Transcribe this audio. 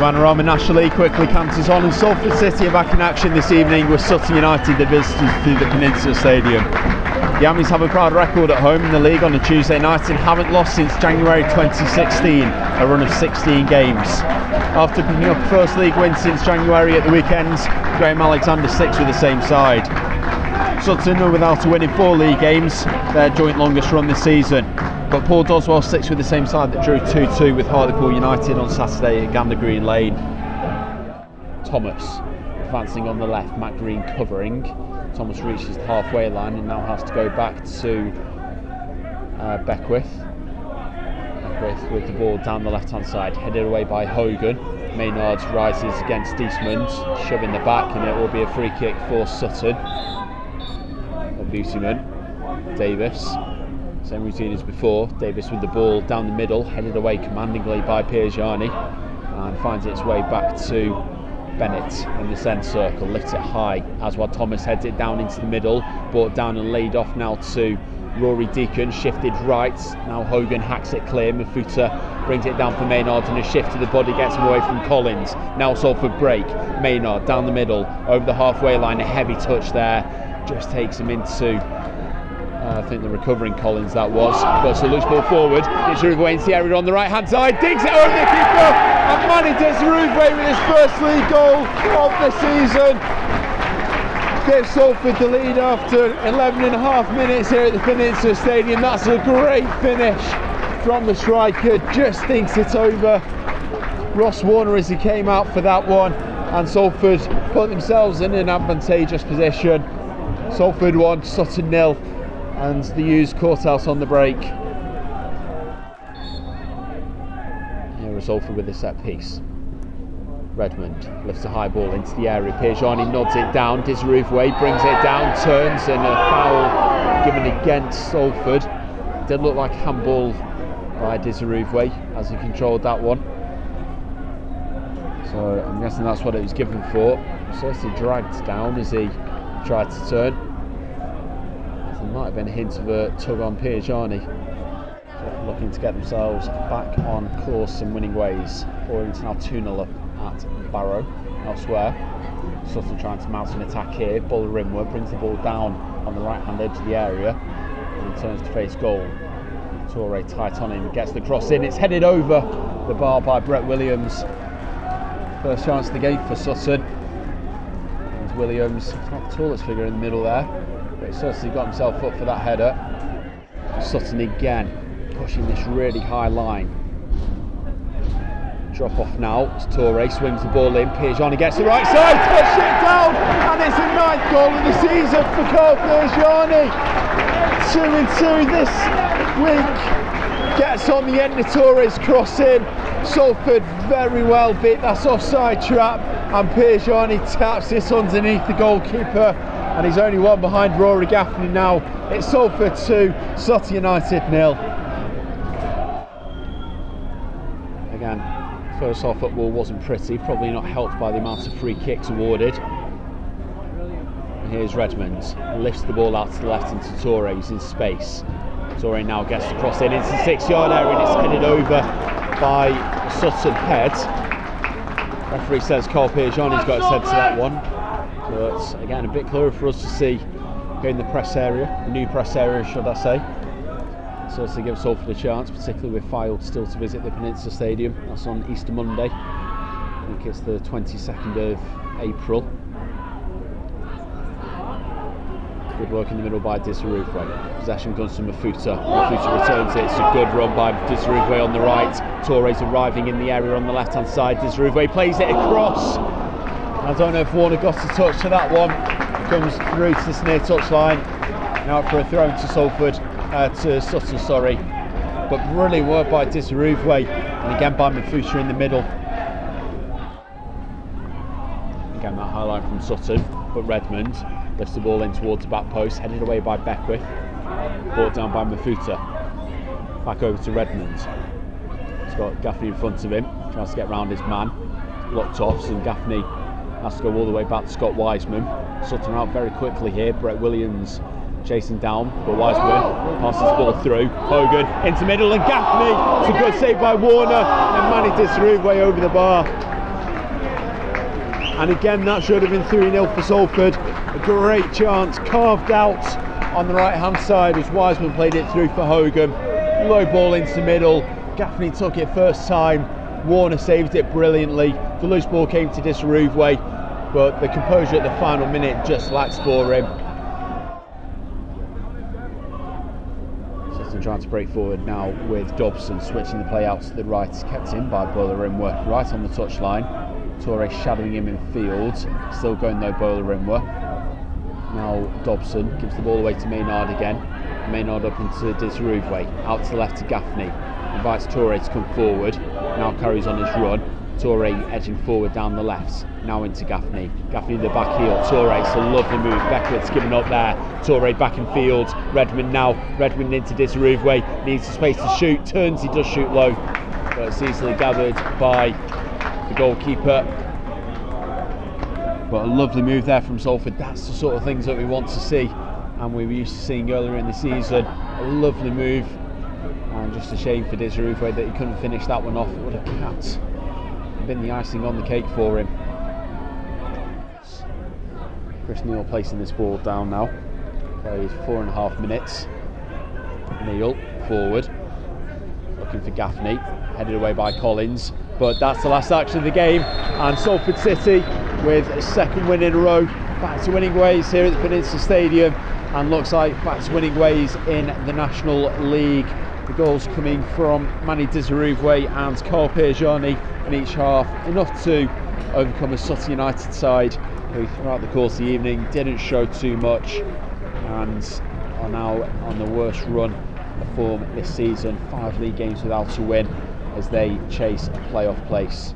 Panorama National League quickly canters on, and Salford City are back in action this evening with Sutton United, the visitors to the Peninsula Stadium. The Ammies have a proud record at home in the league on a Tuesday night and haven't lost since January 2016, a run of 16 games. After picking up a first league win since January at the weekends, Graham Alexander sticks with the same side. Sutton are without a win in 4 league games, their joint longest run this season. But Paul Doswell sticks with the same side that drew 2-2 with Hartlepool United on Saturday at Gander Green Lane. Thomas advancing on the left, Matt Green covering. Thomas reaches the halfway line and now has to go back to Beckwith. Beckwith with the ball down the left hand side, headed away by Hogan. Maynard rises against Diesmund, shoving the back, and it will be a free kick for Sutton. Beautyman, Davis. Same routine as before. Davis with the ball down the middle, headed away commandingly by Piergianni, and finds its way back to Bennett in the centre circle, lifts it high as while Thomas heads it down into the middle, brought down and laid off now to Rory Deacon, shifted right, now Hogan hacks it clear, Mafuta brings it down for Maynard and a shift to the body gets him away from Collins. Now Salford break, Maynard down the middle, over the halfway line, a heavy touch there, just takes him into I think the recovering Collins that was. Puts a loose ball forward. Dieseruvwe into the area on the right hand side. Digs it over the keeper. And Manny Dieseruvwe with his first league goal of the season gives Salford the lead after 11.5 minutes here at the Peninsula Stadium. That's a great finish from the striker. Just thinks it over Ross Warner as he came out for that one. And Salford put themselves in an advantageous position. Salford 1, Sutton 0. And the U's caught out on the break. Here is Salford with a set piece. Redmond lifts a high ball into the area. Piergianni nods it down. Dieseruvwe brings it down, turns, and a foul given against Salford. Did look like handball by Dieseruvwe as he controlled that one. So I'm guessing that's what it was given for. Certainly dragged down as he tried to turn. There might have been a hint of a tug on Piergianni. So looking to get themselves back on course and winning ways. Orient now 2-0 up at Barrow. Elsewhere, Sutton trying to mount an attack here. Ball rimward, brings the ball down on the right hand edge of the area and turns to face goal. Torre tight on him, gets the cross in. It's headed over the bar by Brett Williams. First chance of the game for Sutton. And Williams, not the tallest figure in the middle there, but he's certainly got himself up for that header. Sutton again, pushing this really high line. Drop off now, it's Torre, swings the ball in, Piergianni gets the right side, touch it down, and it's the 9th goal of the season for Carl Piergianni. 2-2 this week, gets on the end of Torre's cross in. Salford very well beat that offside trap, and Piergianni taps this underneath the goalkeeper. And he's only one behind Rory Gaffney now. It's Salford 2, Sutton United 0. Again, first half football wasn't pretty, probably not helped by the amount of free kicks awarded. And here's Redmond, lifts the ball out to the left into Torre, he's in space. Torre now gets the cross in into the 6-yard area and it's headed over by Sutton head. Referee says Carl Piergianni's got his head to that one. But again, a bit clearer for us to see here in the press area, the new press area should I say. So to give Salford a chance, particularly with Fylde still to visit the Peninsula Stadium. That's on Easter Monday. I think it's the 22nd of April. Good work in the middle by Dieseruvwe. Possession comes from Mafuta. Mafuta returns it. It's a good run by Dieseruvwe on the right. Torres arriving in the area on the left hand side. Dieseruvwe plays it across. I don't know if Warner got a touch to that one. Comes through to this near touch line. Now for a throw to Salford, to Sutton, sorry. But brilliant work by Dieseruvwe, and again by Mafuta in the middle. Again that highlight from Sutton, but Redmond lifts the ball in towards the back post, headed away by Beckwith. Brought down by Mafuta. Back over to Redmond. He's got Gaffney in front of him, tries to get round his man. Blocked off, so Gaffney has to go all the way back to Scott Wiseman. Sutton out very quickly here. Brett Williams chasing down, but Wiseman passes the ball through. Hogan into middle and Gaffney. It's a good save by Warner and Manny Dieseruvwe over the bar. and again that should have been 3-0 for Salford. A great chance carved out on the right hand side as Wiseman played it through for Hogan. Low ball into the middle, Gaffney took it first time, Warner saved it brilliantly. The loose ball came to Dieseruvwe, but the composure at the final minute just lacks for him. Sutton trying to break forward now with Dobson switching the play out to the right. It's kept in by Dieseruvwe right on the touchline. Toure shadowing him in field, still going though Dieseruvwe. Now Dobson gives the ball away to Maynard again. Maynard up into Dieseruvwe, out to the left to Gaffney. Invites Toure to come forward, now carries on his run. Toure edging forward down the left, now into Gaffney. Gaffney in the back heel, Toure, it's a lovely move. Beckwith's given up there, Toure back in field. Redmond now, Redmond into Dieseruvwe, needs the space to shoot, turns, he does shoot low, but it's easily gathered by the goalkeeper. But a lovely move there from Salford. That's the sort of things that we want to see and we were used to seeing earlier in the season. A lovely move, and just a shame for Dieseruvwe that he couldn't finish that one off. It would have perhaps been the icing on the cake for him. Chris Neal placing this ball down now. Plays 4.5 minutes. Neal forward, looking for Gaffney, headed away by Collins, but that's the last action of the game, and Salford City with a second win in a row, back to winning ways here at the Peninsula Stadium, and looks like back to winning ways in the National League. The goals coming from Manny Dieseruvwe and Carl Piergianni in each half, enough to overcome a Sutton United side who throughout the course of the evening didn't show too much and are now on the worst run of form this season. 5 league games without a win as they chase a playoff place.